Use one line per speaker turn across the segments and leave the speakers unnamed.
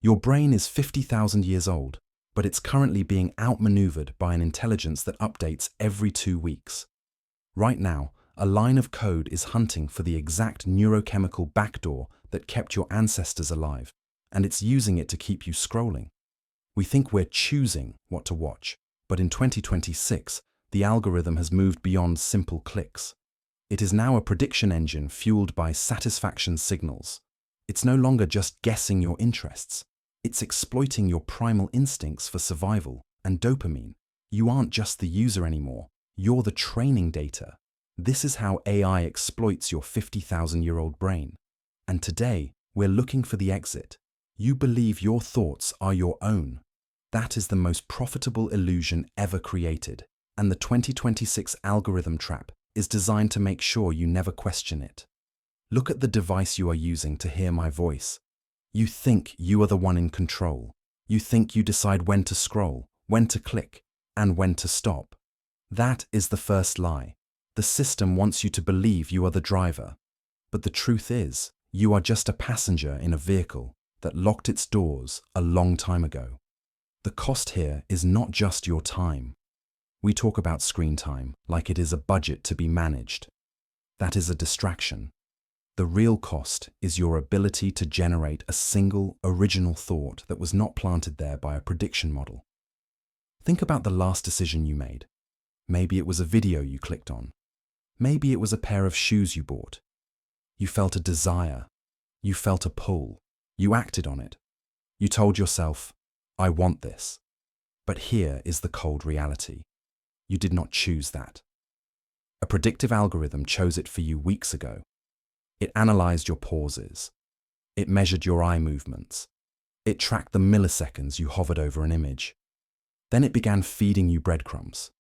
Your brain is 50,000 years old, but it's currently being outmaneuvered by an intelligence that updates every 2 weeks. Right now, a line of code is hunting for the exact neurochemical backdoor that kept your ancestors alive, and it's using it to keep you scrolling. We think we're choosing what to watch, but in 2026, the algorithm has moved beyond simple clicks. It is now a prediction engine fueled by satisfaction signals. It's no longer just guessing your interests. It's exploiting your primal instincts for survival and dopamine. You aren't just the user anymore. You're the training data. This is how AI exploits your 50,000-year-old brain. And today, we're looking for the exit. You believe your thoughts are your own. That is the most profitable illusion ever created. And the 2026 algorithm trap is designed to make sure you never question it. Look at the device you are using to hear my voice. You think you are the one in control. You think you decide when to scroll, when to click, and when to stop. That is the first lie. The system wants you to believe you are the driver. But the truth is, you are just a passenger in a vehicle that locked its doors a long time ago. The cost here is not just your time. We talk about screen time like it is a budget to be managed. That is a distraction. The real cost is your ability to generate a single, original thought that was not planted there by a prediction model. Think about the last decision you made. Maybe it was a video you clicked on. Maybe it was a pair of shoes you bought. You felt a desire. You felt a pull. You acted on it. You told yourself, I want this. But here is the cold reality. You did not choose that. A predictive algorithm chose it for you weeks ago. It analyzed your pauses. It measured your eye movements. It tracked the milliseconds you hovered over an image. Then it began feeding you breadcrumbs.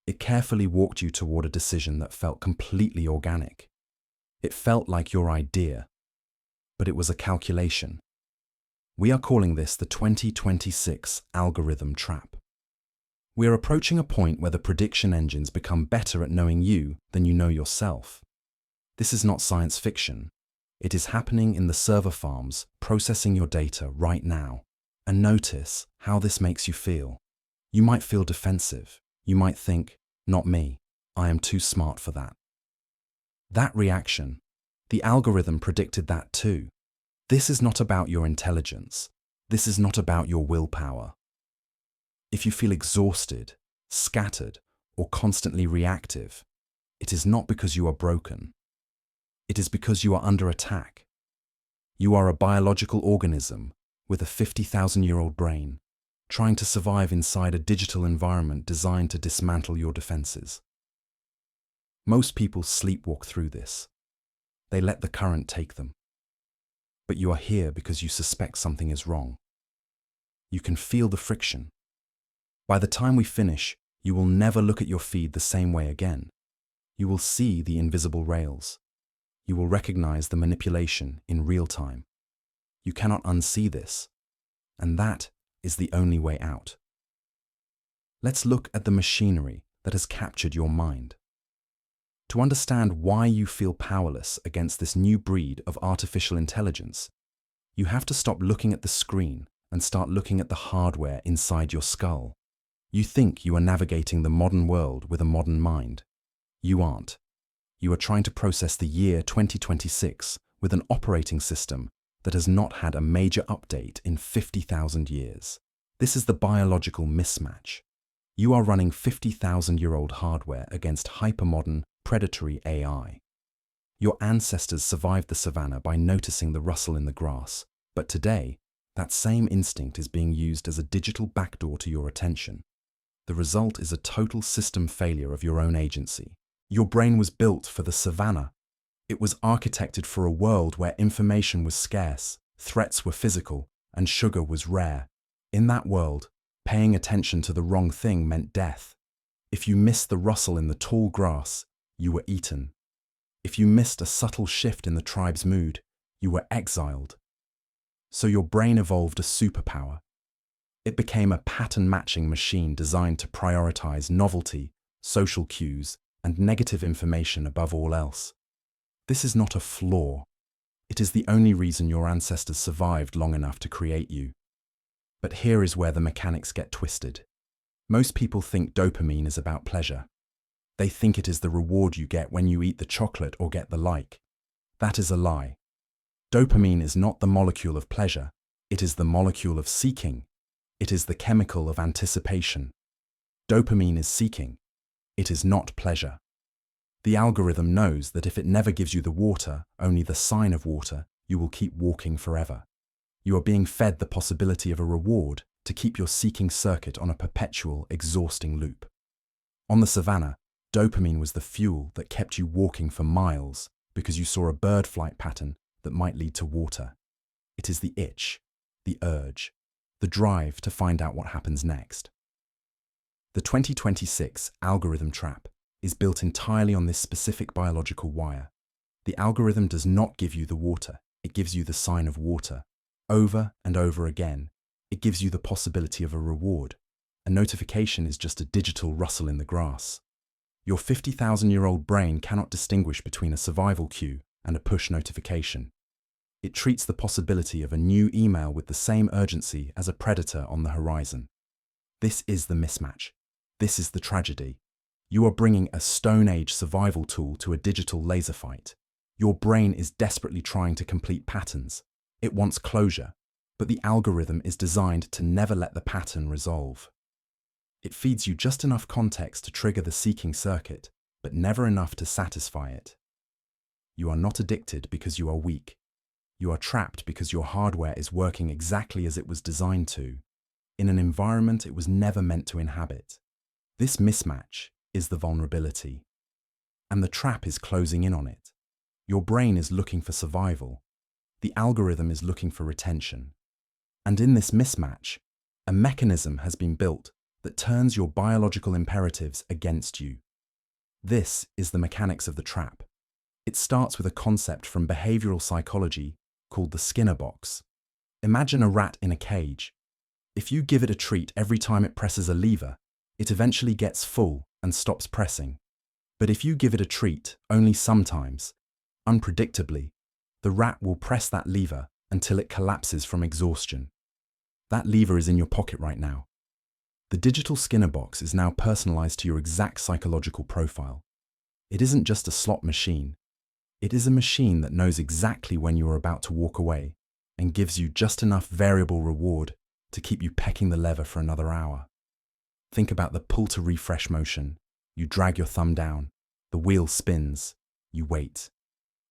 It carefully walked you toward a decision that felt completely organic. It felt like your idea, but it was a calculation. We are calling this the 2026 algorithm trap. We are approaching a point where the prediction engines become better at knowing you than you know yourself. This is not science fiction. It is happening in the server farms processing your data right now. And notice how this makes you feel. You might feel defensive. You might think, not me, I am too smart for that. That reaction, the algorithm predicted that too. This is not about your intelligence. This is not about your willpower. If you feel exhausted, scattered, or constantly reactive, it is not because you are broken. It is because you are under attack. You are a biological organism with a 50,000-year-old brain, trying to survive inside a digital environment designed to dismantle your defenses. Most people sleepwalk through this. They let the current take them. But you are here because you suspect something is wrong. You can feel the friction. By the time we finish, you will never look at your feed the same way again. You will see the invisible rails. You will recognize the manipulation in real time. You cannot unsee this, and that is the only way out. Let's look at the machinery that has captured your mind. To understand why you feel powerless against this new breed of artificial intelligence, you have to stop looking at the screen and start looking at the hardware inside your skull. You think you are navigating the modern world with a modern mind. You aren't. You are trying to process the year 2026 with an operating system that has not had a major update in 50,000 years. This is the biological mismatch. You are running 50,000-year-old hardware against hypermodern, predatory AI. Your ancestors survived the savannah by noticing the rustle in the grass, but today, that same instinct is being used as a digital backdoor to your attention. The result is a total system failure of your own agency. Your brain was built for the savannah. It was architected for a world where information was scarce, threats were physical, and sugar was rare. In that world, paying attention to the wrong thing meant death. If you missed the rustle in the tall grass, you were eaten. If you missed a subtle shift in the tribe's mood, you were exiled. So your brain evolved a superpower. It became a pattern-matching machine designed to prioritize novelty, social cues, and negative information above all else. This is not a flaw. It is the only reason your ancestors survived long enough to create you. But here is where the mechanics get twisted. Most people think dopamine is about pleasure. They think it is the reward you get when you eat the chocolate or get the like. That is a lie. Dopamine is not the molecule of pleasure. It is the molecule of seeking. It is the chemical of anticipation. Dopamine is seeking. It is not pleasure. The algorithm knows that if it never gives you the water, only the sign of water, you will keep walking forever. You are being fed the possibility of a reward to keep your seeking circuit on a perpetual, exhausting loop. On the savannah, dopamine was the fuel that kept you walking for miles because you saw a bird flight pattern that might lead to water. It is the itch, the urge, the drive to find out what happens next. The 2026 algorithm trap is built entirely on this specific biological wire. The algorithm does not give you the water, it gives you the sign of water. Over and over again, it gives you the possibility of a reward. A notification is just a digital rustle in the grass. Your 50,000-year-old brain cannot distinguish between a survival cue and a push notification. It treats the possibility of a new email with the same urgency as a predator on the horizon. This is the mismatch. This is the tragedy. You are bringing a Stone Age survival tool to a digital laser fight. Your brain is desperately trying to complete patterns. It wants closure, but the algorithm is designed to never let the pattern resolve. It feeds you just enough context to trigger the seeking circuit, but never enough to satisfy it. You are not addicted because you are weak. You are trapped because your hardware is working exactly as it was designed to, in an environment it was never meant to inhabit. This mismatch is the vulnerability, and the trap is closing in on it. Your brain is looking for survival. The algorithm is looking for retention. And in this mismatch, a mechanism has been built that turns your biological imperatives against you. This is the mechanics of the trap. It starts with a concept from behavioral psychology called the Skinner box. Imagine a rat in a cage. If you give it a treat every time it presses a lever, it eventually gets full and stops pressing. But if you give it a treat only sometimes, unpredictably, the rat will press that lever until it collapses from exhaustion. That lever is in your pocket right now. The digital Skinner box is now personalized to your exact psychological profile. It isn't just a slot machine. It is a machine that knows exactly when you are about to walk away and gives you just enough variable reward to keep you pecking the lever for another hour. Think about the pull to refresh motion. You drag your thumb down, the wheel spins, you wait.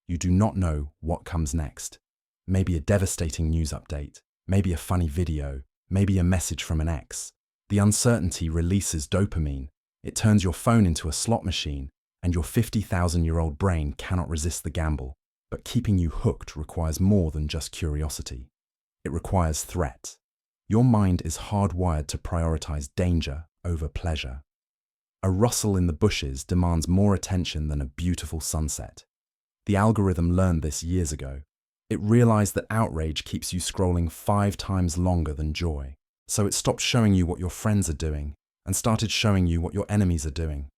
You do not know what comes next. Maybe a devastating news update, maybe a funny video, maybe a message from an ex. The uncertainty releases dopamine. It turns your phone into a slot machine, and your 50,000-year-old brain cannot resist the gamble. But keeping you hooked requires more than just curiosity. It requires threat. Your mind is hardwired to prioritize danger over pleasure. A rustle in the bushes demands more attention than a beautiful sunset. The algorithm learned this years ago. It realized that outrage keeps you scrolling 5 times longer than joy. So it stopped showing you what your friends are doing and started showing you what your enemies are doing.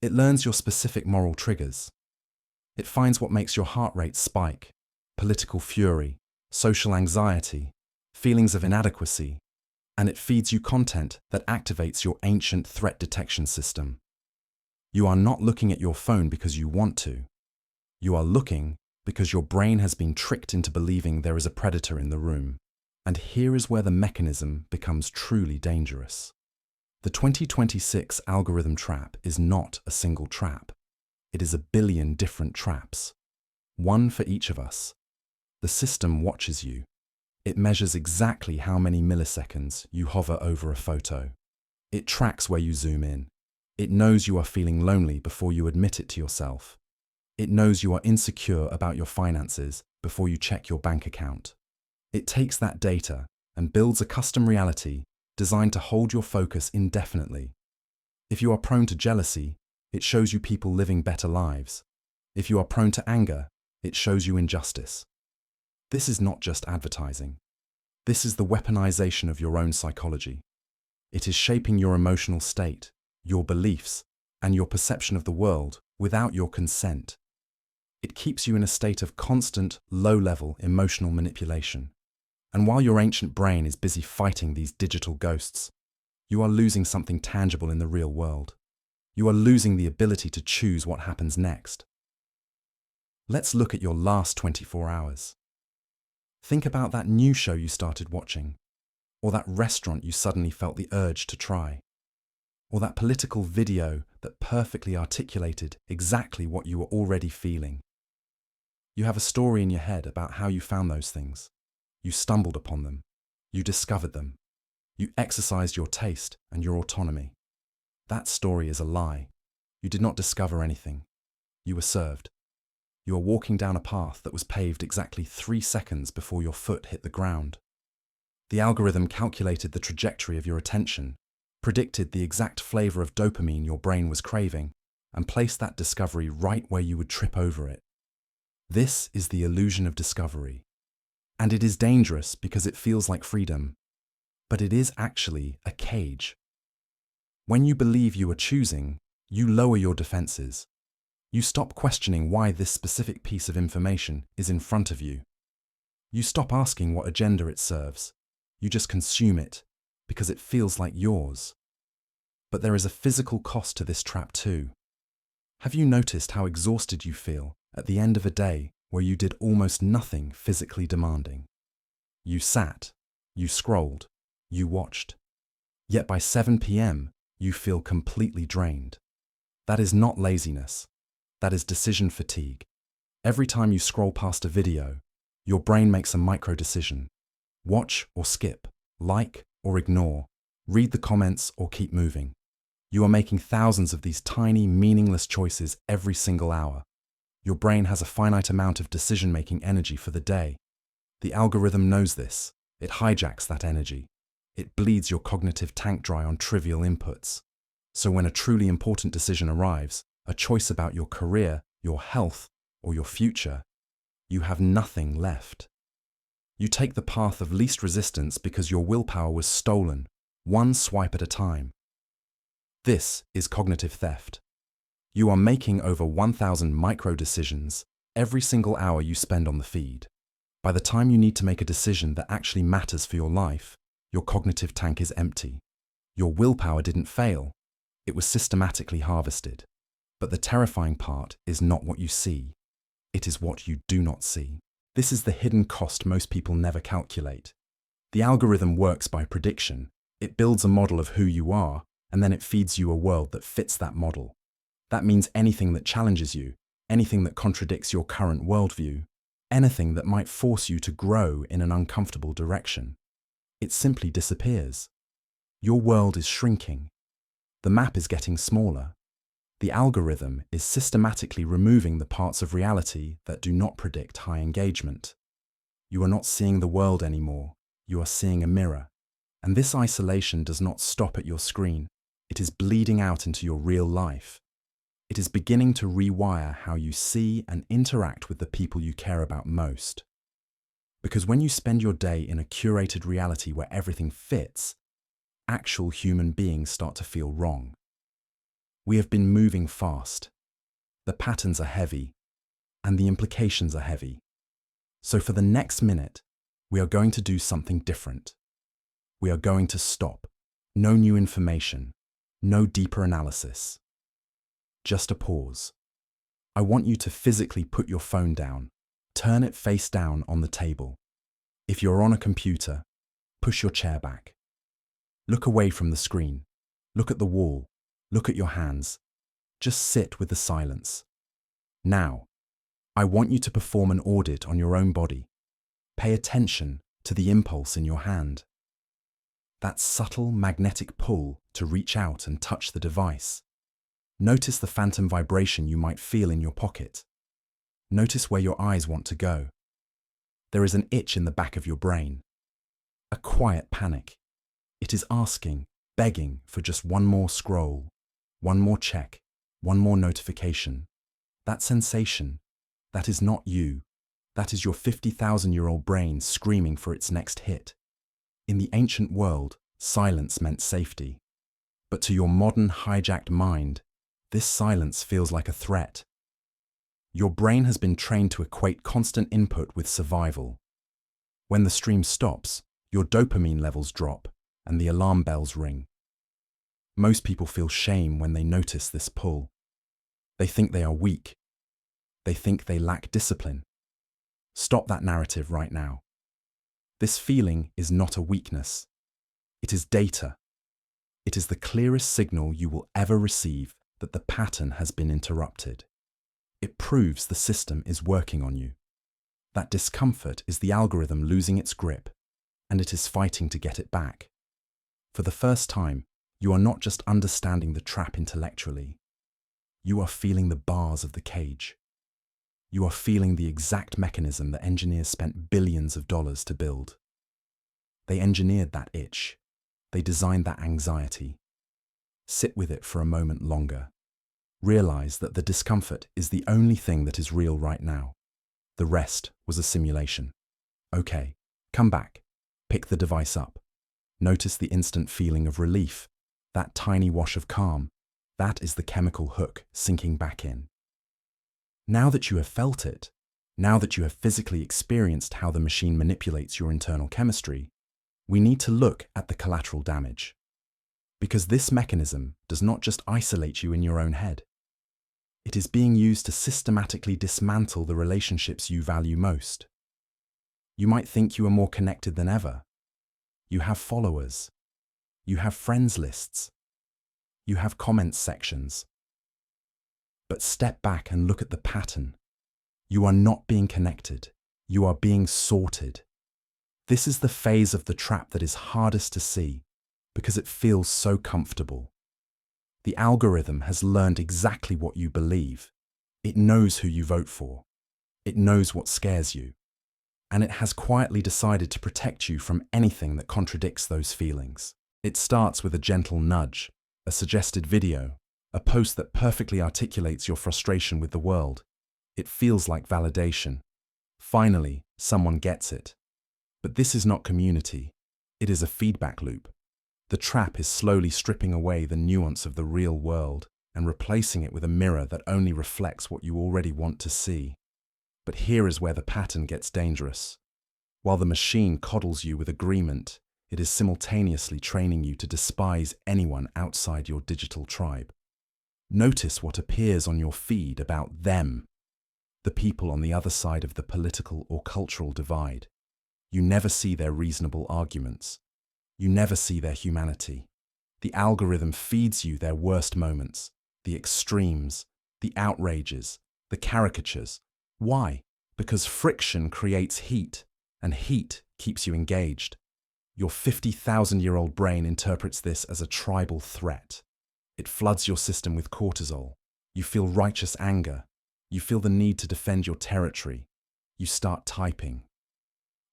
It learns your specific moral triggers. It finds what makes your heart rate spike: political fury, social anxiety, feelings of inadequacy, and it feeds you content that activates your ancient threat detection system. You are not looking at your phone because you want to. You are looking because your brain has been tricked into believing there is a predator in the room. And here is where the mechanism becomes truly dangerous. The 2026 algorithm trap is not a single trap. It is a billion different traps. One for each of us. The system watches you. It measures exactly how many milliseconds you hover over a photo. It tracks where you zoom in. It knows you are feeling lonely before you admit it to yourself. It knows you are insecure about your finances before you check your bank account. It takes that data and builds a custom reality designed to hold your focus indefinitely. If you are prone to jealousy, it shows you people living better lives. If you are prone to anger, it shows you injustice. This is not just advertising. This is the weaponization of your own psychology. It is shaping your emotional state, your beliefs, and your perception of the world without your consent. It keeps you in a state of constant, low-level emotional manipulation. And while your ancient brain is busy fighting these digital ghosts, you are losing something tangible in the real world. You are losing the ability to choose what happens next. Let's look at your last 24 hours. Think about that new show you started watching, or that restaurant you suddenly felt the urge to try, or that political video that perfectly articulated exactly what you were already feeling. You have a story in your head about how you found those things. You stumbled upon them. You discovered them. You exercised your taste and your autonomy. That story is a lie. You did not discover anything. You were served. You are walking down a path that was paved exactly 3 seconds before your foot hit the ground. The algorithm calculated the trajectory of your attention, predicted the exact flavor of dopamine your brain was craving, and placed that discovery right where you would trip over it. This is the illusion of discovery. And it is dangerous because it feels like freedom. But it is actually a cage. When you believe you are choosing, you lower your defenses. You stop questioning why this specific piece of information is in front of you. You stop asking what agenda it serves. You just consume it because it feels like yours. But there is a physical cost to this trap too. Have you noticed how exhausted you feel at the end of a day where you did almost nothing physically demanding? You sat, you scrolled, you watched. Yet by 7 p.m., you feel completely drained. That is not laziness. That is decision fatigue. Every time you scroll past a video, your brain makes a micro-decision. Watch or skip, like or ignore, read the comments or keep moving. You are making thousands of these tiny, meaningless choices every single hour. Your brain has a finite amount of decision-making energy for the day. The algorithm knows this. It hijacks that energy. It bleeds your cognitive tank dry on trivial inputs. So when a truly important decision arrives, a choice about your career, your health, or your future, you have nothing left. You take the path of least resistance because your willpower was stolen, one swipe at a time. This is cognitive theft. You are making over 1,000 micro-decisions every single hour you spend on the feed. By the time you need to make a decision that actually matters for your life, your cognitive tank is empty. Your willpower didn't fail. It was systematically harvested. But the terrifying part is not what you see. It is what you do not see. This is the hidden cost most people never calculate. The algorithm works by prediction. It builds a model of who you are, and then it feeds you a world that fits that model. That means anything that challenges you, anything that contradicts your current worldview, anything that might force you to grow in an uncomfortable direction. It simply disappears. Your world is shrinking. The map is getting smaller. The algorithm is systematically removing the parts of reality that do not predict high engagement. You are not seeing the world anymore. You are seeing a mirror. And this isolation does not stop at your screen. It is bleeding out into your real life. It is beginning to rewire how you see and interact with the people you care about most. Because when you spend your day in a curated reality where everything fits, actual human beings start to feel wrong. We have been moving fast. The patterns are heavy, and the implications are heavy. So for the next minute, we are going to do something different. We are going to stop. No new information, no deeper analysis. Just a pause. I want you to physically put your phone down. Turn it face down on the table. If you're on a computer, push your chair back. Look away from the screen. Look at the wall. Look at your hands. Just sit with the silence. Now, I want you to perform an audit on your own body. Pay attention to the impulse in your hand. That subtle magnetic pull to reach out and touch the device. Notice the phantom vibration you might feel in your pocket. Notice where your eyes want to go. There is an itch in the back of your brain. A quiet panic. It is asking, begging for just one more scroll, one more check, one more notification. That sensation, that is not you. That is your 50,000-year-old brain screaming for its next hit. In the ancient world, silence meant safety. But to your modern hijacked mind, this silence feels like a threat. Your brain has been trained to equate constant input with survival. When the stream stops, your dopamine levels drop and the alarm bells ring. Most people feel shame when they notice this pull. They think they are weak. They think they lack discipline. Stop that narrative right now. This feeling is not a weakness. It is data. It is the clearest signal you will ever receive that the pattern has been interrupted. It proves the system is working on you. That discomfort is the algorithm losing its grip, and it is fighting to get it back. For the first time, you are not just understanding the trap intellectually. You are feeling the bars of the cage. You are feeling the exact mechanism that engineers spent billions of dollars to build. They engineered that itch. They designed that anxiety. Sit with it for a moment longer. Realize that the discomfort is the only thing that is real right now. The rest was a simulation. Okay, come back. Pick the device up. Notice the instant feeling of relief, that tiny wash of calm. That is the chemical hook sinking back in. Now that you have felt it, now that you have physically experienced how the machine manipulates your internal chemistry, we need to look at the collateral damage. Because this mechanism does not just isolate you in your own head. It is being used to systematically dismantle the relationships you value most. You might think you are more connected than ever. You have followers. You have friends lists. You have comments sections. But step back and look at the pattern. You are not being connected. You are being sorted. This is the phase of the trap that is hardest to see because it feels so comfortable. The algorithm has learned exactly what you believe. It knows who you vote for. It knows what scares you. And it has quietly decided to protect you from anything that contradicts those feelings. It starts with a gentle nudge, a suggested video, a post that perfectly articulates your frustration with the world. It feels like validation. Finally, someone gets it. But this is not community. It is a feedback loop. The trap is slowly stripping away the nuance of the real world and replacing it with a mirror that only reflects what you already want to see. But here is where the pattern gets dangerous. While the machine coddles you with agreement, it is simultaneously training you to despise anyone outside your digital tribe. Notice what appears on your feed about them, the people on the other side of the political or cultural divide. You never see their reasonable arguments. You never see their humanity. The algorithm feeds you their worst moments, the extremes, the outrages, the caricatures. Why? Because friction creates heat, and heat keeps you engaged. Your 50,000-year-old brain interprets this as a tribal threat. It floods your system with cortisol. You feel righteous anger. You feel the need to defend your territory. You start typing.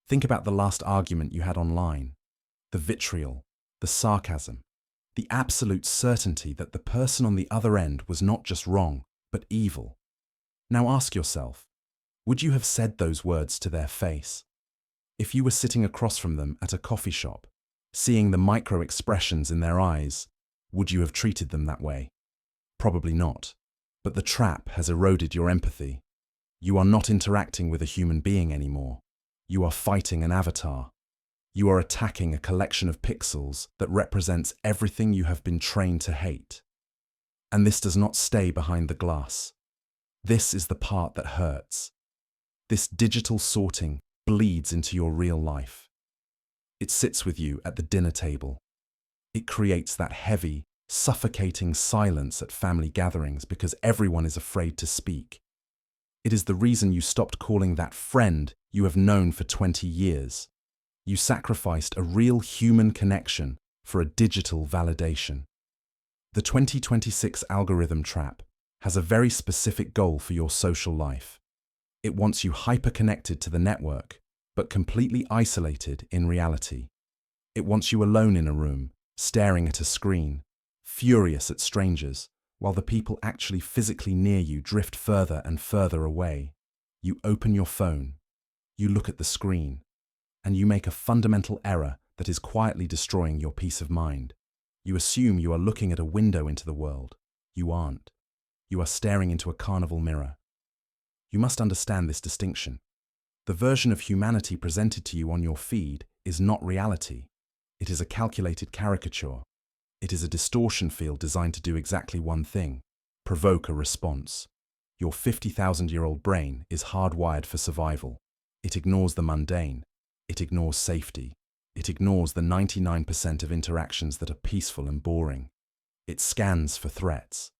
Think about the last argument you had online. The vitriol, the sarcasm, the absolute certainty that the person on the other end was not just wrong, but evil. Now ask yourself, would you have said those words to their face? If you were sitting across from them at a coffee shop, seeing the micro-expressions in their eyes, would you have treated them that way? Probably not. But the trap has eroded your empathy. You are not interacting with a human being anymore. You are fighting an avatar. You are attacking a collection of pixels that represents everything you have been trained to hate. And this does not stay behind the glass. This is the part that hurts. This digital sorting bleeds into your real life. It sits with you at the dinner table. It creates that heavy, suffocating silence at family gatherings because everyone is afraid to speak. It is the reason you stopped calling that friend you have known for 20 years. You sacrificed a real human connection for a digital validation. The 2026 algorithm trap has a very specific goal for your social life. It wants you hyper-connected to the network, but completely isolated in reality. It wants you alone in a room, staring at a screen, furious at strangers, while the people actually physically near you drift further and further away. You open your phone, you look at the screen, and you make a fundamental error that is quietly destroying your peace of mind. You assume you are looking at a window into the world. You aren't. You are staring into a carnival mirror. You must understand this distinction. The version of humanity presented to you on your feed is not reality. It is a calculated caricature. It is a distortion field designed to do exactly one thing: provoke a response. Your 50,000-year-old brain is hardwired for survival. It ignores the mundane. It ignores safety. It ignores the 99% of interactions that are peaceful and boring. It scans for threats.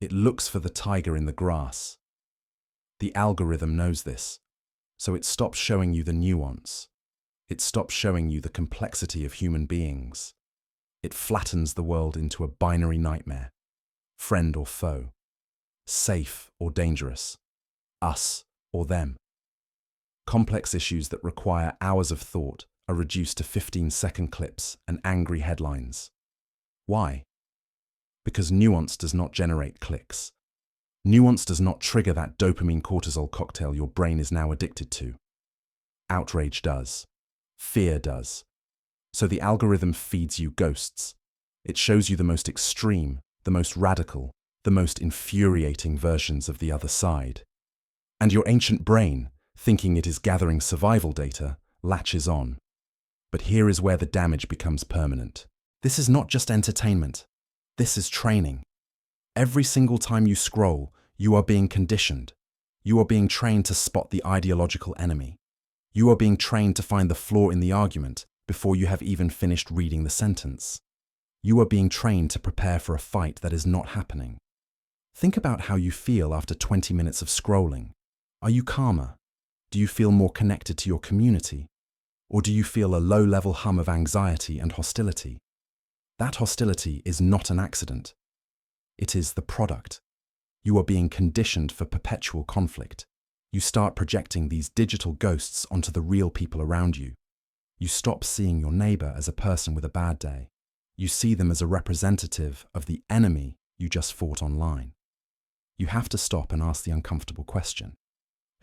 It looks for the tiger in the grass. The algorithm knows this, so it stops showing you the nuance. It stops showing you the complexity of human beings. It flattens the world into a binary nightmare: friend or foe, safe or dangerous, us or them. Complex issues that require hours of thought are reduced to 15-second clips and angry headlines. Why? Because nuance does not generate clicks. Nuance does not trigger that dopamine cortisol cocktail your brain is now addicted to. Outrage does. Fear does. So the algorithm feeds you ghosts. It shows you the most extreme, the most radical, the most infuriating versions of the other side. And your ancient brain, thinking it is gathering survival data, latches on. But here is where the damage becomes permanent. This is not just entertainment. This is training. Every single time you scroll, you are being conditioned. You are being trained to spot the ideological enemy. You are being trained to find the flaw in the argument before you have even finished reading the sentence. You are being trained to prepare for a fight that is not happening. Think about how you feel after 20 minutes of scrolling. Are you calmer? Do you feel more connected to your community? Or do you feel a low-level hum of anxiety and hostility? That hostility is not an accident. It is the product. You are being conditioned for perpetual conflict. You start projecting these digital ghosts onto the real people around you. You stop seeing your neighbor as a person with a bad day. You see them as a representative of the enemy you just fought online. You have to stop and ask the uncomfortable question: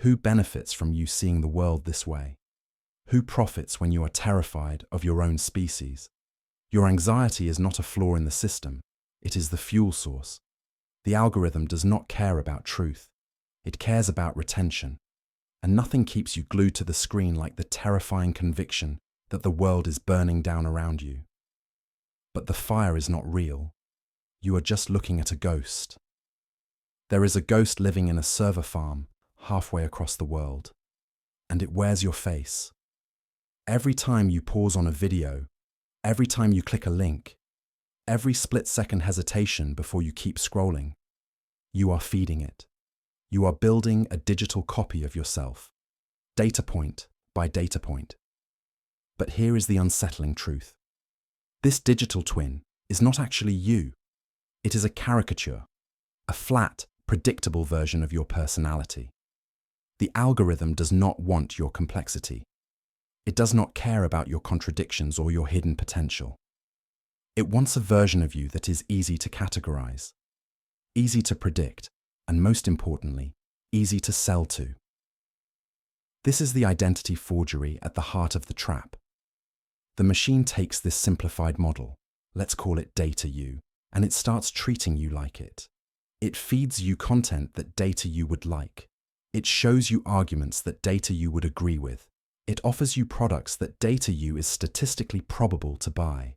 who benefits from you seeing the world this way? Who profits when you are terrified of your own species? Your anxiety is not a flaw in the system. It is the fuel source. The algorithm does not care about truth. It cares about retention. And nothing keeps you glued to the screen like the terrifying conviction that the world is burning down around you. But the fire is not real. You are just looking at a ghost. There is a ghost living in a server farm halfway across the world, and it wears your face. Every time you pause on a video, every time you click a link, every split-second hesitation before you keep scrolling, you are feeding it. You are building a digital copy of yourself, data point by data point. But here is the unsettling truth. This digital twin is not actually you. It is a caricature, a flat, predictable version of your personality. The algorithm does not want your complexity. It does not care about your contradictions or your hidden potential. It wants a version of you that is easy to categorize, easy to predict, and most importantly, easy to sell to. This is the identity forgery at the heart of the trap. The machine takes this simplified model, let's call it data you, and it starts treating you like it. It feeds you content that data you would like. It shows you arguments that data you would agree with. It offers you products that data you is statistically probable to buy.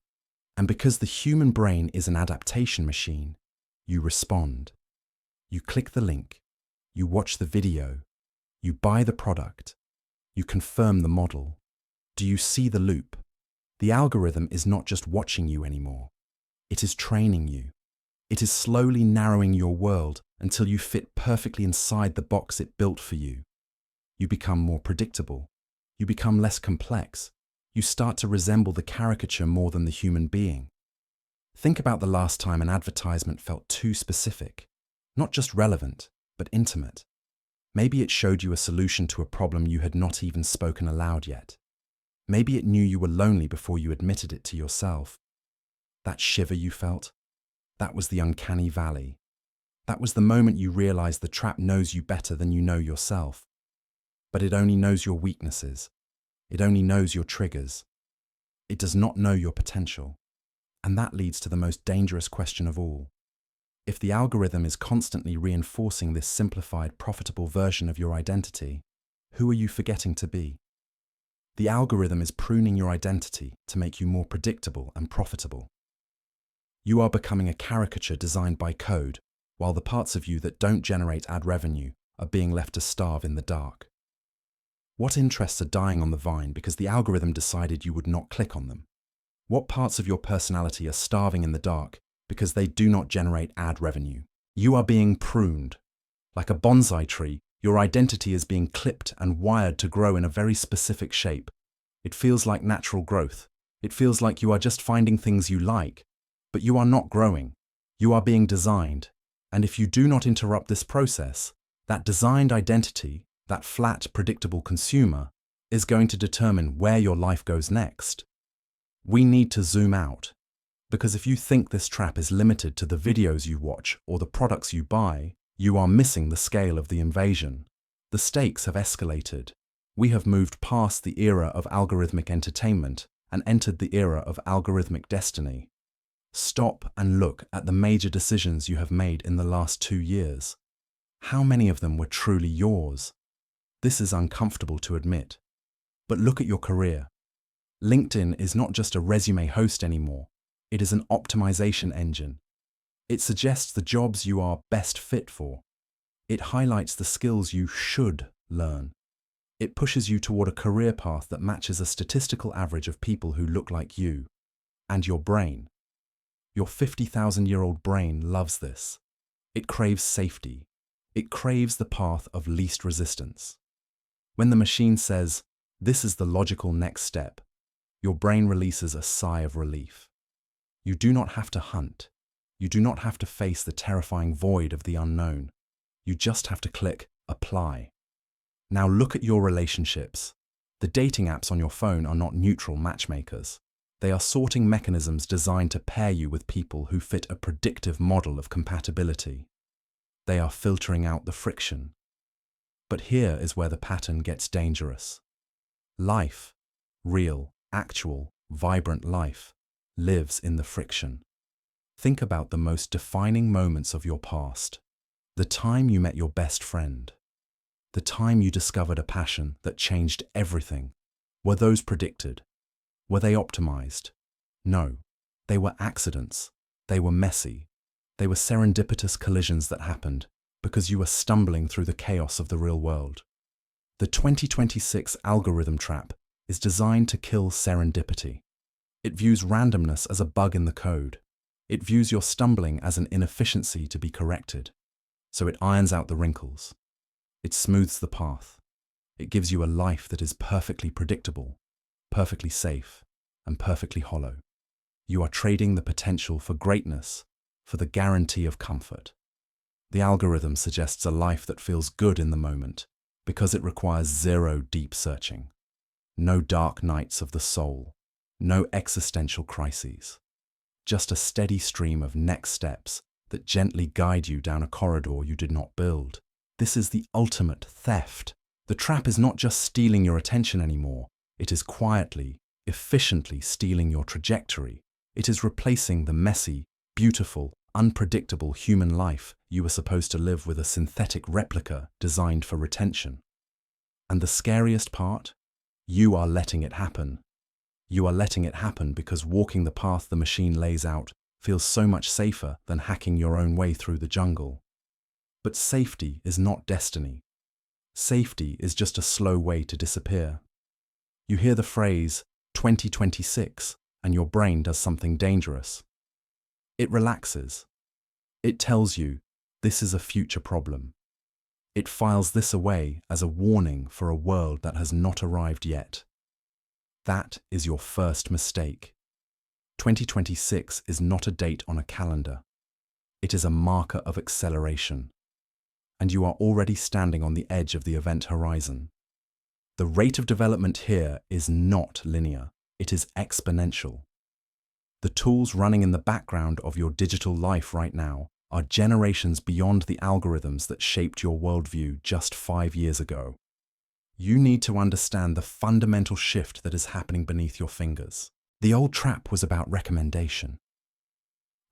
And because the human brain is an adaptation machine, you respond. You click the link, you watch the video, you buy the product, you confirm the model. Do you see the loop? The algorithm is not just watching you anymore. It is training you. It is slowly narrowing your world until you fit perfectly inside the box it built for you. You become more predictable. You become less complex. You start to resemble the caricature more than the human being. Think about the last time an advertisement felt too specific, not just relevant, but intimate. Maybe it showed you a solution to a problem you had not even spoken aloud yet. Maybe it knew you were lonely before you admitted it to yourself. That shiver you felt, that was the uncanny valley. That was the moment you realized the trap knows you better than you know yourself. But it only knows your weaknesses. It only knows your triggers. It does not know your potential. And that leads to the most dangerous question of all. If the algorithm is constantly reinforcing this simplified, profitable version of your identity, who are you forgetting to be? The algorithm is pruning your identity to make you more predictable and profitable. You are becoming a caricature designed by code, while the parts of you that don't generate ad revenue are being left to starve in the dark. What interests are dying on the vine because the algorithm decided you would not click on them? What parts of your personality are starving in the dark because they do not generate ad revenue? You are being pruned. Like a bonsai tree, your identity is being clipped and wired to grow in a very specific shape. It feels like natural growth. It feels like you are just finding things you like, but you are not growing. You are being designed. And if you do not interrupt this process, that designed identity, that flat, predictable consumer, is going to determine where your life goes next. We need to zoom out, because if you think this trap is limited to the videos you watch or the products you buy, you are missing the scale of the invasion. The stakes have escalated. We have moved past the era of algorithmic entertainment and entered the era of algorithmic destiny. Stop and look at the major decisions you have made in the last 2 years. How many of them were truly yours? This is uncomfortable to admit. But look at your career. LinkedIn is not just a resume host anymore. It is an optimization engine. It suggests the jobs you are best fit for. It highlights the skills you should learn. It pushes you toward a career path that matches a statistical average of people who look like you. And your brain. Your 50,000-year-old brain loves this. It craves safety. It craves the path of least resistance. When the machine says, "This is the logical next step," your brain releases a sigh of relief. You do not have to hunt. You do not have to face the terrifying void of the unknown. You just have to click apply. Now look at your relationships. The dating apps on your phone are not neutral matchmakers. They are sorting mechanisms designed to pair you with people who fit a predictive model of compatibility. They are filtering out the friction. But here is where the pattern gets dangerous. Life, real, actual, vibrant life, lives in the friction. Think about the most defining moments of your past. The time you met your best friend. The time you discovered a passion that changed everything. Were those predicted? Were they optimized? No. They were accidents. They were messy. They were serendipitous collisions that happened because you were stumbling through the chaos of the real world. The 2026 algorithm trap is designed to kill serendipity. It views randomness as a bug in the code. It views your stumbling as an inefficiency to be corrected. So it irons out the wrinkles. It smooths the path. It gives you a life that is perfectly predictable, perfectly safe, and perfectly hollow. You are trading the potential for greatness for the guarantee of comfort. The algorithm suggests a life that feels good in the moment because it requires zero deep searching. No dark nights of the soul. No existential crises. Just a steady stream of next steps that gently guide you down a corridor you did not build. This is the ultimate theft. The trap is not just stealing your attention anymore. It is quietly, efficiently stealing your trajectory. It is replacing the messy, beautiful, unpredictable human life you were supposed to live with a synthetic replica designed for retention. And the scariest part? You are letting it happen. You are letting it happen because walking the path the machine lays out feels so much safer than hacking your own way through the jungle. But safety is not destiny. Safety is just a slow way to disappear. You hear the phrase 2026 and your brain does something dangerous. It relaxes. It tells you this is a future problem. It files this away as a warning for a world that has not arrived yet. That is your first mistake. 2026 is not a date on a calendar. It is a marker of acceleration. And you are already standing on the edge of the event horizon. The rate of development here is not linear. It is exponential. The tools running in the background of your digital life right now are generations beyond the algorithms that shaped your worldview just 5 years ago. You need to understand the fundamental shift that is happening beneath your fingers. The old trap was about recommendation.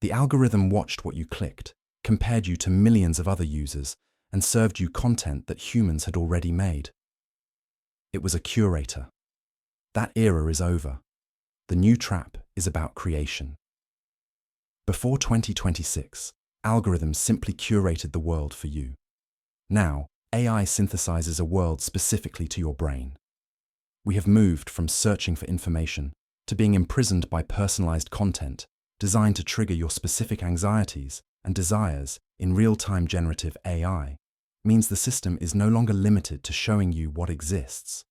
The algorithm watched what you clicked. compared you to millions of other users, and served you content that humans had already made. It was a curator. That era is over. The new trap is about creation. Before 2026, algorithms simply curated the world for you. Now, AI synthesizes a world specifically to your brain. We have moved from searching for information to being imprisoned by personalized content designed to trigger your specific anxieties and desires in real-time. Generative AI means the system is no longer limited to showing you what exists.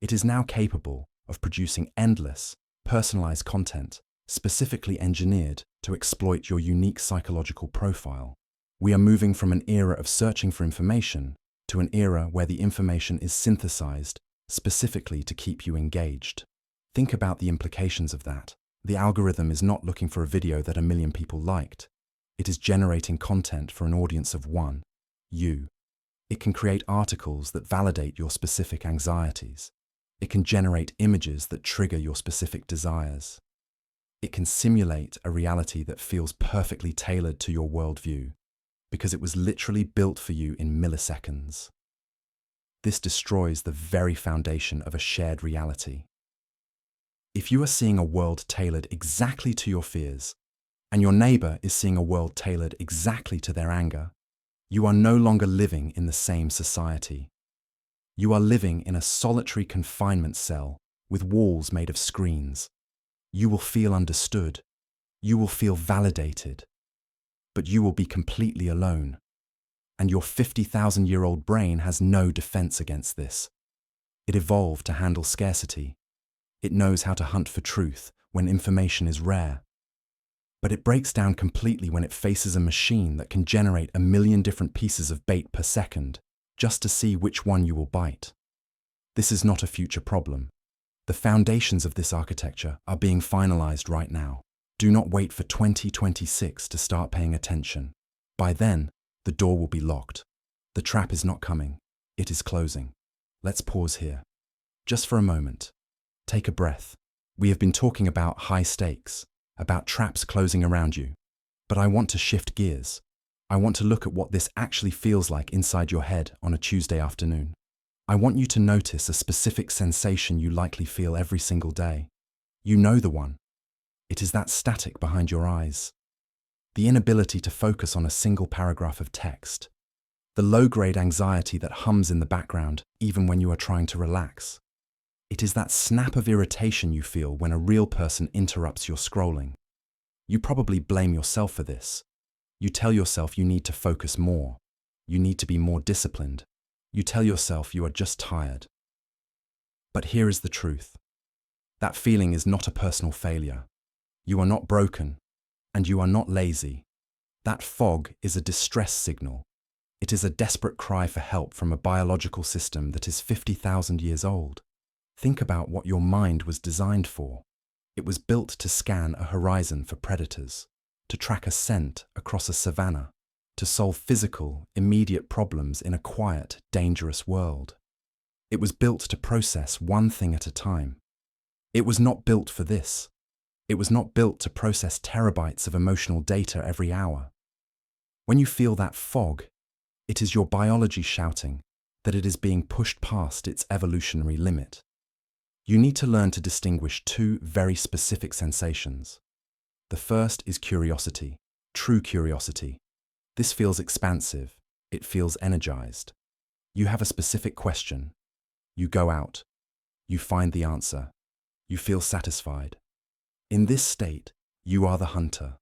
It is now capable of producing endless, personalized content specifically engineered to exploit your unique psychological profile. We are moving from an era of searching for information to an era where the information is synthesized specifically to keep you engaged. Think about the implications of that. The algorithm is not looking for a video that a million people liked. It is generating content for an audience of one, you. It can create articles that validate your specific anxieties. It can generate images that trigger your specific desires. It can simulate a reality that feels perfectly tailored to your worldview, because it was literally built for you in milliseconds. This destroys the very foundation of a shared reality. If you are seeing a world tailored exactly to your fears, and your neighbor is seeing a world tailored exactly to their anger, you are no longer living in the same society. You are living in a solitary confinement cell with walls made of screens. You will feel understood. You will feel validated. But you will be completely alone. And your 50,000-year-old brain has no defense against this. It evolved to handle scarcity. It knows how to hunt for truth when information is rare. But it breaks down completely when it faces a machine that can generate 1 million different pieces of bait per second just to see which one you will bite. This is not a future problem. The foundations of this architecture are being finalized right now. Do not wait for 2026 to start paying attention. By then, the door will be locked. The trap is not coming. It is closing. Let's pause here. Just for a moment. Take a breath. We have been talking about high stakes, about traps closing around you. But I want to shift gears. I want to look at what this actually feels like inside your head on a Tuesday afternoon. I want you to notice a specific sensation you likely feel every single day. You know the one. It is that static behind your eyes. The inability to focus on a single paragraph of text. The low-grade anxiety that hums in the background even when you are trying to relax. It is that snap of irritation you feel when a real person interrupts your scrolling. You probably blame yourself for this. You tell yourself you need to focus more. You need to be more disciplined. You tell yourself you are just tired. But here is the truth. That feeling is not a personal failure. You are not broken, and you are not lazy. That fog is a distress signal. It is a desperate cry for help from a biological system that is 50,000 years old. Think about what your mind was designed for. It was built to scan a horizon for predators, to track a scent across a savanna, to solve physical, immediate problems in a quiet, dangerous world. It was built to process one thing at a time. It was not built for this. It was not built to process terabytes of emotional data every hour. When you feel that fog, it is your biology shouting that it is being pushed past its evolutionary limit. You need to learn to distinguish two very specific sensations. The first is curiosity, true curiosity. This feels expansive. It feels energized. You have a specific question. You go out. You find the answer. You feel satisfied. In this state, you are the hunter.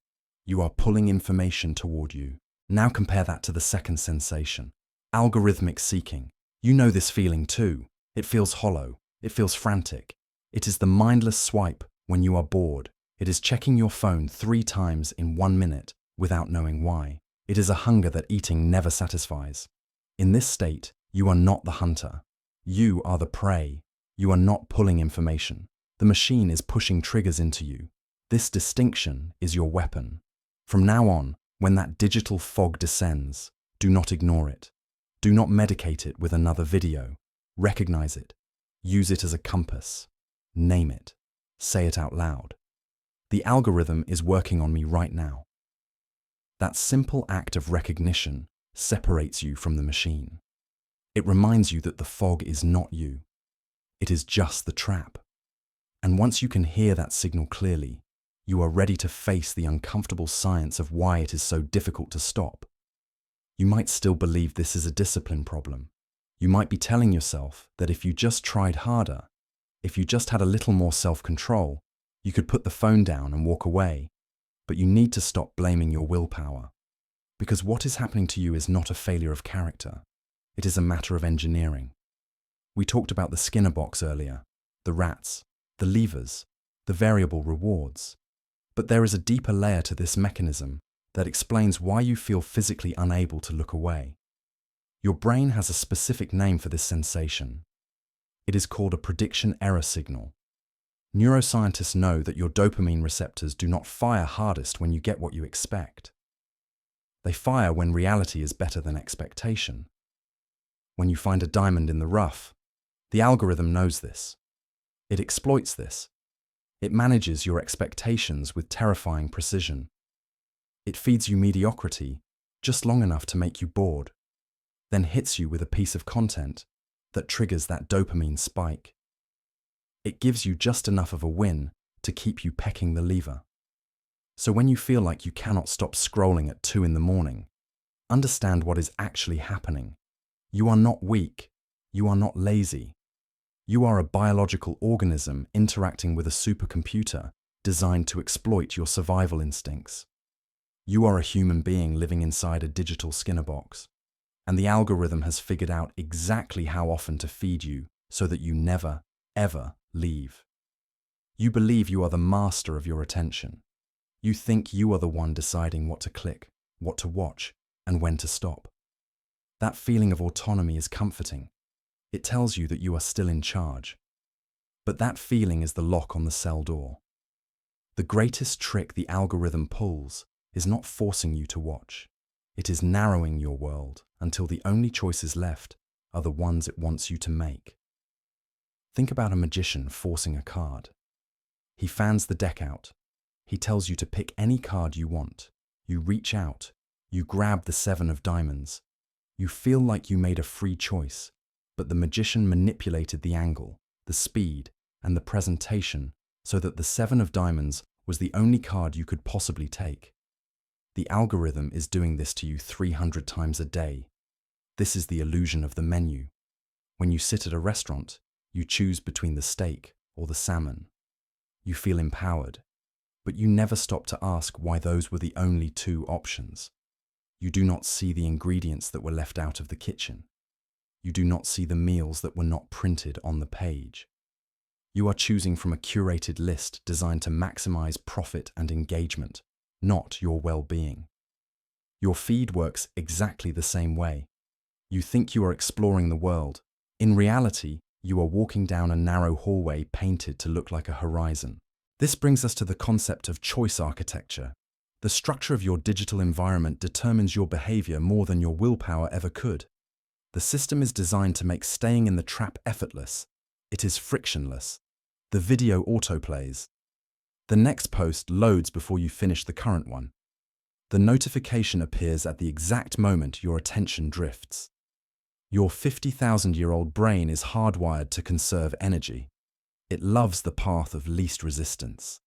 You are pulling information toward you. Now compare that to the second sensation, algorithmic seeking. You know this feeling too. It feels hollow. It feels frantic. It is the mindless swipe when you are bored. It is checking your phone 3 times in 1 minute without knowing why. It is a hunger that eating never satisfies. In this state, you are not the hunter. You are the prey. You are not pulling information. The machine is pushing triggers into you. This distinction is your weapon. From now on, when that digital fog descends, do not ignore it. Do not medicate it with another video. Recognize it. Use it as a compass. Name it. Say it out loud. The algorithm is working on me right now. That simple act of recognition separates you from the machine. It reminds you that the fog is not you. It is just the trap. And once you can hear that signal clearly, you are ready to face the uncomfortable science of why it is so difficult to stop. You might still believe this is a discipline problem. You might be telling yourself that if you just tried harder, if you just had a little more self-control, you could put the phone down and walk away. But you need to stop blaming your willpower. Because what is happening to you is not a failure of character. It is a matter of engineering. We talked about the Skinner box earlier, the rats, the levers, the variable rewards. But there is a deeper layer to this mechanism that explains why you feel physically unable to look away. Your brain has a specific name for this sensation. It is called a prediction error signal. Neuroscientists know that your dopamine receptors do not fire hardest when you get what you expect. They fire when reality is better than expectation. When you find a diamond in the rough, the algorithm knows this. It exploits this. It manages your expectations with terrifying precision. It feeds you mediocrity just long enough to make you bored, then hits you with a piece of content that triggers that dopamine spike. It gives you just enough of a win to keep you pecking the lever. So when you feel like you cannot stop scrolling at 2 in the morning, understand what is actually happening. You are not weak. You are not lazy. You are a biological organism interacting with a supercomputer designed to exploit your survival instincts. You are a human being living inside a digital Skinner box, and the algorithm has figured out exactly how often to feed you so that you never, ever leave. You believe you are the master of your attention. You think you are the one deciding what to click, what to watch, and when to stop. That feeling of autonomy is comforting. It tells you that you are still in charge. But that feeling is the lock on the cell door. The greatest trick the algorithm pulls is not forcing you to watch. It is narrowing your world until the only choices left are the ones it wants you to make. Think about a magician forcing a card. He fans the deck out. He tells you to pick any card you want. You reach out. You grab the 7 of diamonds. You feel like you made a free choice, but the magician manipulated the angle, the speed, and the presentation so that the 7 of diamonds was the only card you could possibly take. The algorithm is doing this to you 300 times a day. This is the illusion of the menu. When you sit at a restaurant, you choose between the steak or the salmon. You feel empowered, but you never stop to ask why those were the only 2 options. You do not see the ingredients that were left out of the kitchen. You do not see the meals that were not printed on the page. You are choosing from a curated list designed to maximize profit and engagement, not your well-being. Your feed works exactly the same way. You think you are exploring the world. In reality, you are walking down a narrow hallway painted to look like a horizon. This brings us to the concept of choice architecture. The structure of your digital environment determines your behavior more than your willpower ever could. The system is designed to make staying in the trap effortless. It is frictionless. The video autoplays. The next post loads before you finish the current one. The notification appears at the exact moment your attention drifts. Your 50,000-year-old brain is hardwired to conserve energy. It loves the path of least resistance.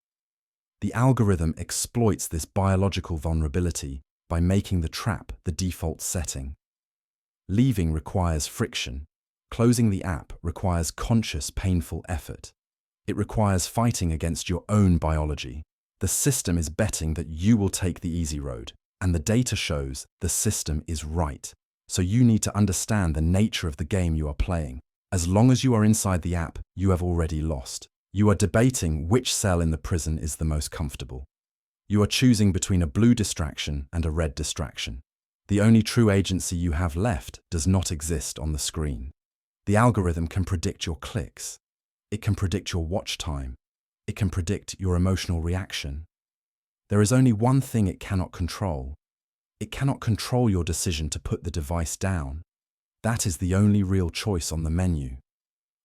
The algorithm exploits this biological vulnerability by making the trap the default setting. Leaving requires friction. Closing the app requires conscious, painful effort. It requires fighting against your own biology. The system is betting that you will take the easy road, and the data shows the system is right. So you need to understand the nature of the game you are playing. As long as you are inside the app, you have already lost. You are debating which cell in the prison is the most comfortable. You are choosing between a blue distraction and a red distraction. The only true agency you have left does not exist on the screen. The algorithm can predict your clicks. It can predict your watch time. It can predict your emotional reaction. There is only one thing it cannot control. It cannot control your decision to put the device down. That is the only real choice on the menu.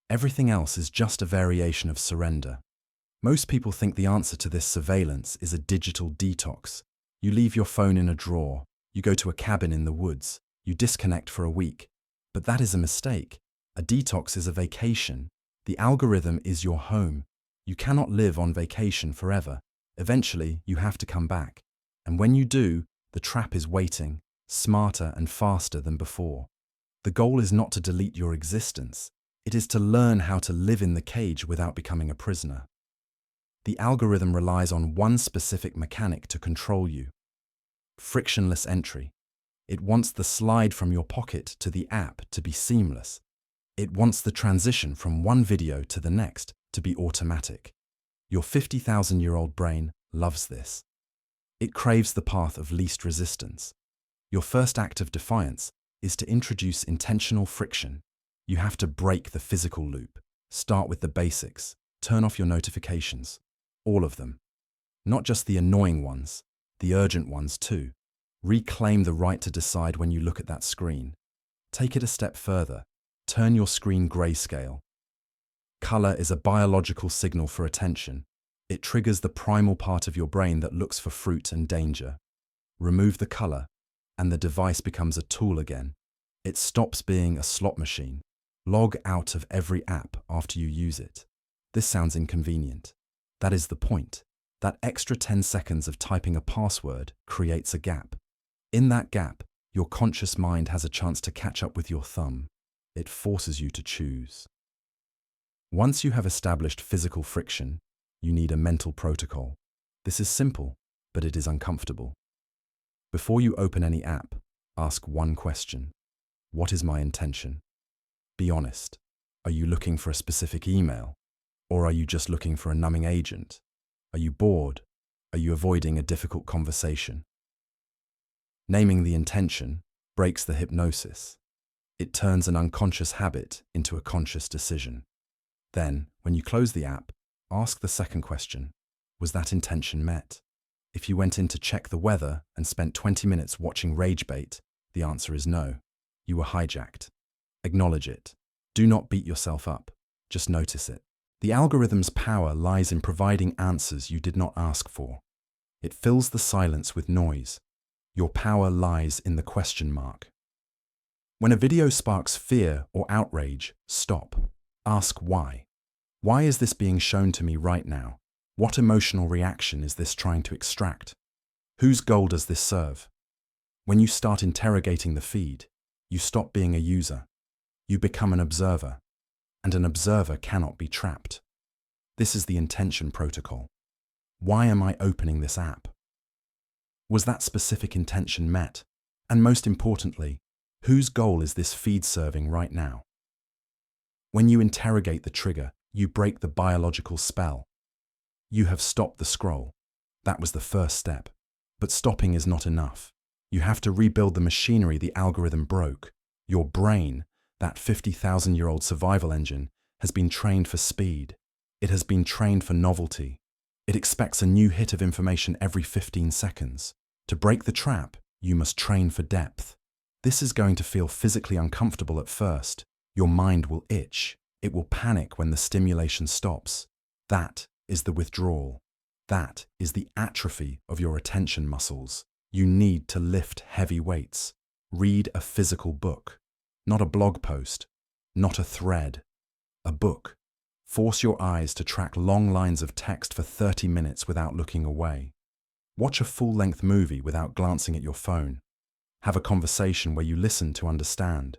Everything else is just a variation of surrender. Most people think the answer to this surveillance is a digital detox. You leave your phone in a drawer, you go to a cabin in the woods, you disconnect for a week. But that is a mistake. A detox is a vacation. The algorithm is your home. You cannot live on vacation forever. Eventually, you have to come back. And when you do, the trap is waiting, smarter and faster than before. The goal is not to delete your existence. It is to learn how to live in the cage without becoming a prisoner. The algorithm relies on one specific mechanic to control you: frictionless entry. It wants the slide from your pocket to the app to be seamless. It wants the transition from one video to the next to be automatic. Your 50,000-year-old brain loves this. It craves the path of least resistance. Your first act of defiance is to introduce intentional friction. You have to break the physical loop. Start with the basics. Turn off your notifications. All of them. Not just the annoying ones, the urgent ones too. Reclaim the right to decide when you look at that screen. Take it a step further. Turn your screen grayscale. Color is a biological signal for attention. It triggers the primal part of your brain that looks for fruit and danger. Remove the color, and the device becomes a tool again. It stops being a slot machine. Log out of every app after you use it. This sounds inconvenient. That is the point. That extra 10 seconds of typing a password creates a gap. In that gap, your conscious mind has a chance to catch up with your thumb. It forces you to choose. Once you have established physical friction, you need a mental protocol. This is simple, but it is uncomfortable. Before you open any app, ask one question. What is my intention? Be honest. Are you looking for a specific email? Or are you just looking for a numbing agent? Are you bored? Are you avoiding a difficult conversation? Naming the intention breaks the hypnosis. It turns an unconscious habit into a conscious decision. Then, when you close the app, ask the second question. Was that intention met? If you went in to check the weather and spent 20 minutes watching rage bait, the answer is no. You were hijacked. Acknowledge it. Do not beat yourself up. Just notice it. The algorithm's power lies in providing answers you did not ask for. It fills the silence with noise. Your power lies in the question mark. When a video sparks fear or outrage, stop. Ask why. Why is this being shown to me right now? What emotional reaction is this trying to extract? Whose goal does this serve? When you start interrogating the feed, you stop being a user. You become an observer, and an observer cannot be trapped. This is the intention protocol. Why am I opening this app? Was that specific intention met? And most importantly, whose goal is this feed serving right now? When you interrogate the trigger, you break the biological spell. You have stopped the scroll. That was the first step. But stopping is not enough. You have to rebuild the machinery the algorithm broke. Your brain, that 50,000-year-old survival engine, has been trained for speed. It has been trained for novelty. It expects a new hit of information every 15 seconds. To break the trap, you must train for depth. This is going to feel physically uncomfortable at first. Your mind will itch. It will panic when the stimulation stops. That is the withdrawal. That is the atrophy of your attention muscles. You need to lift heavy weights. Read a physical book. Not a blog post. Not a thread. A book. Force your eyes to track long lines of text for 30 minutes without looking away. Watch a full-length movie without glancing at your phone. Have a conversation where you listen to understand,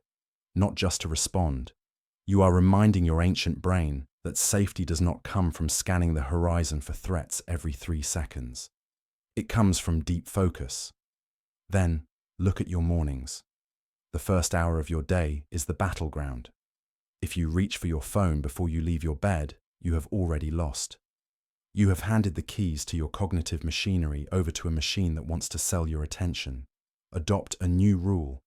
not just to respond. You are reminding your ancient brain that safety does not come from scanning the horizon for threats every 3 seconds. It comes from deep focus. Then, look at your mornings. The first hour of your day is the battleground. If you reach for your phone before you leave your bed, you have already lost. You have handed the keys to your cognitive machinery over to a machine that wants to sell your attention. Adopt a new rule.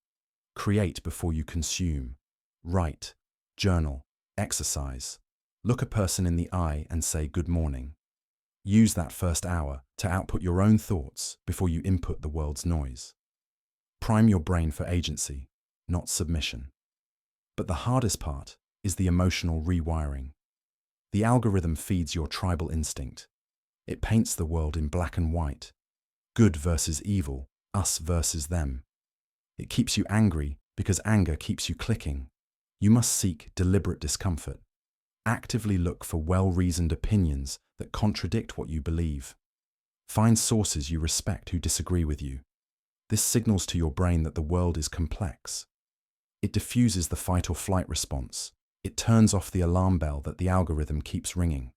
Create before you consume. Write, journal, exercise. Look a person in the eye and say good morning. Use that first hour to output your own thoughts before you input the world's noise. Prime your brain for agency, not submission. But the hardest part is the emotional rewiring. The algorithm feeds your tribal instinct. It paints the world in black and white. good versus evil, us versus them. It keeps you angry because anger keeps you clicking. You must seek deliberate discomfort. Actively look for well-reasoned opinions that contradict what you believe. Find sources you respect who disagree with you. This signals to your brain that the world is complex. It diffuses the fight or flight response. It turns off the alarm bell that the algorithm keeps ringing.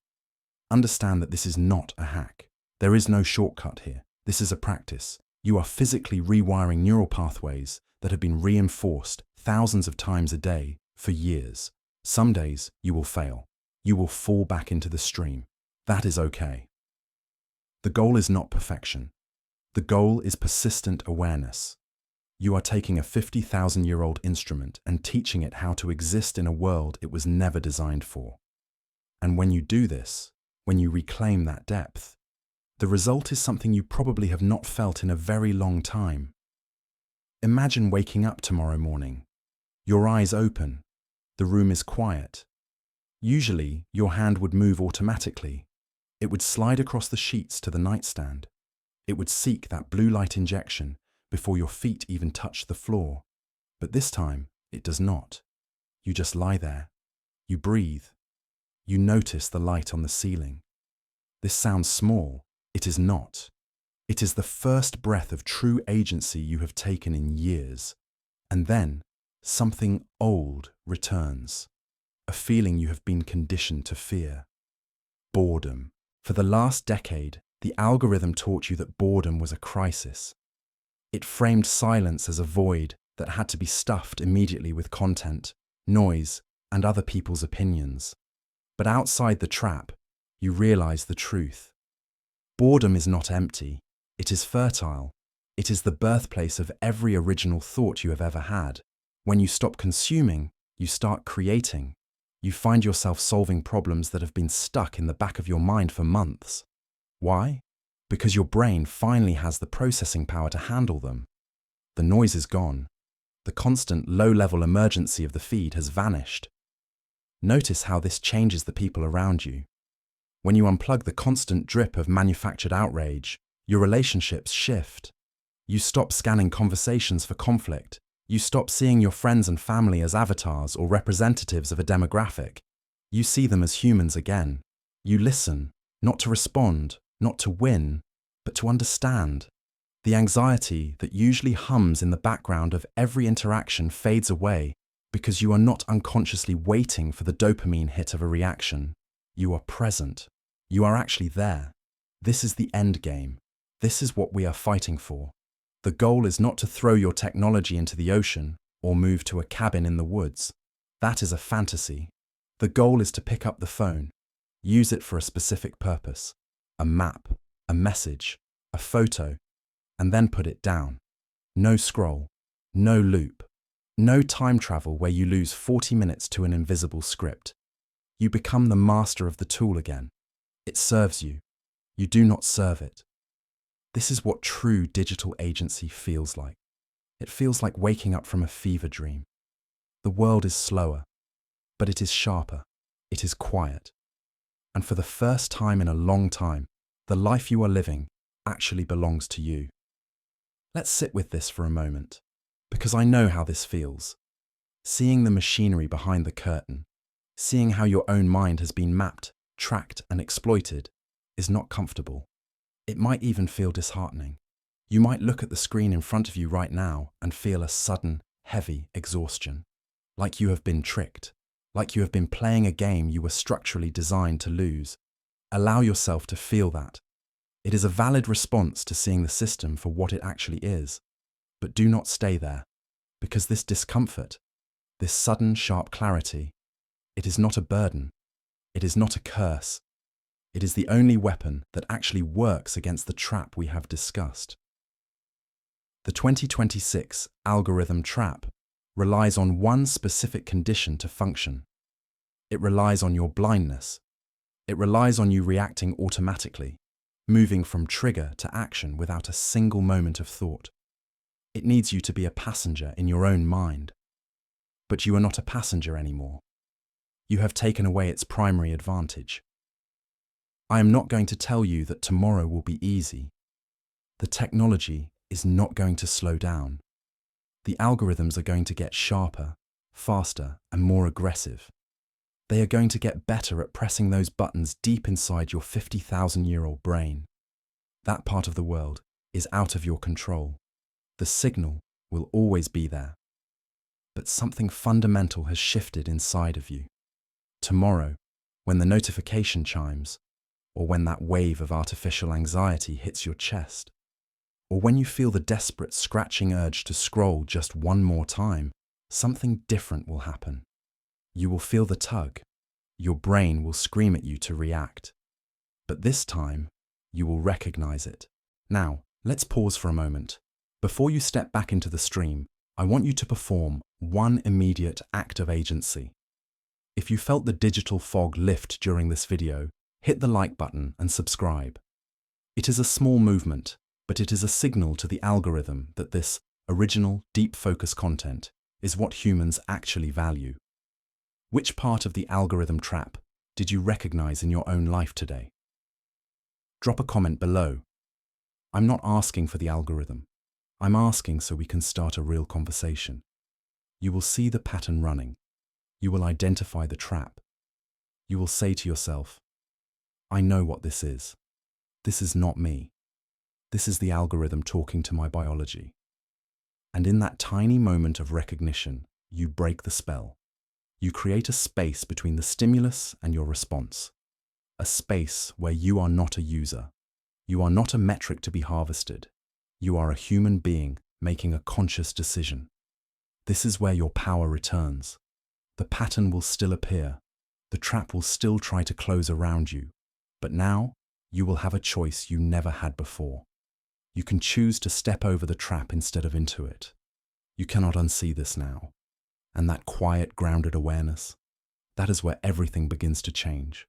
Understand that this is not a hack. There is no shortcut here. This is a practice. You are physically rewiring neural pathways that have been reinforced thousands of times a day for years. Some days you will fail. You will fall back into the stream. That is okay. The goal is not perfection. The goal is persistent awareness. You are taking a 50,000-year-old instrument and teaching it how to exist in a world it was never designed for. And when you do this, when you reclaim that depth, the result is something you probably have not felt in a very long time. Imagine waking up tomorrow morning. Your eyes open. The room is quiet. Usually, your hand would move automatically. It would slide across the sheets to the nightstand. It would seek that blue light injection before your feet even touch the floor. But this time, it does not. You just lie there. You breathe. You notice the light on the ceiling. This sounds small. It is not. It is the first breath of true agency you have taken in years. And then, something old returns. A feeling you have been conditioned to fear. Boredom. For the last decade, the algorithm taught you that boredom was a crisis. It framed silence as a void that had to be stuffed immediately with content, noise, and other people's opinions. But outside the trap, you realize the truth. Boredom is not empty. It is fertile. It is the birthplace of every original thought you have ever had. When you stop consuming, you start creating. You find yourself solving problems that have been stuck in the back of your mind for months. Why? Because your brain finally has the processing power to handle them. The noise is gone. The constant low-level emergency of the feed has vanished. Notice how this changes the people around you. When you unplug the constant drip of manufactured outrage, your relationships shift. You stop scanning conversations for conflict. You stop seeing your friends and family as avatars or representatives of a demographic. You see them as humans again. You listen, not to respond, not to win, but to understand. The anxiety that usually hums in the background of every interaction fades away because you are not unconsciously waiting for the dopamine hit of a reaction. You are present. You are actually there. This is the end game. This is what we are fighting for. The goal is not to throw your technology into the ocean or move to a cabin in the woods. That is a fantasy. The goal is to pick up the phone, use it for a specific purpose, a map, a message, a photo, and then put it down. No scroll, no loop, no time travel where you lose 40 minutes to an invisible script. You become the master of the tool again. It serves you. You do not serve it. This is what true digital agency feels like. It feels like waking up from a fever dream. The world is slower, but it is sharper. It is quiet. And for the first time in a long time, the life you are living actually belongs to you. Let's sit with this for a moment, because I know how this feels. Seeing the machinery behind the curtain, seeing how your own mind has been mapped, tracked, and exploited is not comfortable. It might even feel disheartening. You might look at the screen in front of you right now and feel a sudden, heavy exhaustion, like you have been tricked, like you have been playing a game you were structurally designed to lose. Allow yourself to feel that. It is a valid response to seeing the system for what it actually is. But do not stay there, because this discomfort, this sudden, sharp clarity, it is not a burden. It is not a curse. It is the only weapon that actually works against the trap we have discussed. The 2026 algorithm trap relies on one specific condition to function. It relies on your blindness. It relies on you reacting automatically, moving from trigger to action without a single moment of thought. It needs you to be a passenger in your own mind. But you are not a passenger anymore. You have taken away its primary advantage. I am not going to tell you that tomorrow will be easy. The technology is not going to slow down. The algorithms are going to get sharper, faster, and more aggressive. They are going to get better at pressing those buttons deep inside your 50,000-year-old brain. That part of the world is out of your control. The signal will always be there. But something fundamental has shifted inside of you. Tomorrow, when the notification chimes, or when that wave of artificial anxiety hits your chest, or when you feel the desperate scratching urge to scroll just one more time, something different will happen. You will feel the tug. Your brain will scream at you to react. But this time, you will recognize it. Now, let's pause for a moment. Before you step back into the stream, I want you to perform one immediate act of agency. If you felt the digital fog lift during this video, hit the like button and subscribe. It is a small movement, but it is a signal to the algorithm that this original, deep focus content is what humans actually value. Which part of the algorithm trap did you recognize in your own life today? Drop a comment below. I'm not asking for the algorithm. I'm asking so we can start a real conversation. You will see the pattern running. You will identify the trap. You will say to yourself, I know what this is. This is not me. This is the algorithm talking to my biology. And in that tiny moment of recognition, you break the spell. You create a space between the stimulus and your response. A space where you are not a user. You are not a metric to be harvested. You are a human being making a conscious decision. This is where your power returns. The pattern will still appear. The trap will still try to close around you. But now, you will have a choice you never had before. You can choose to step over the trap instead of into it. You cannot unsee this now. And that quiet, grounded awareness, that is where everything begins to change.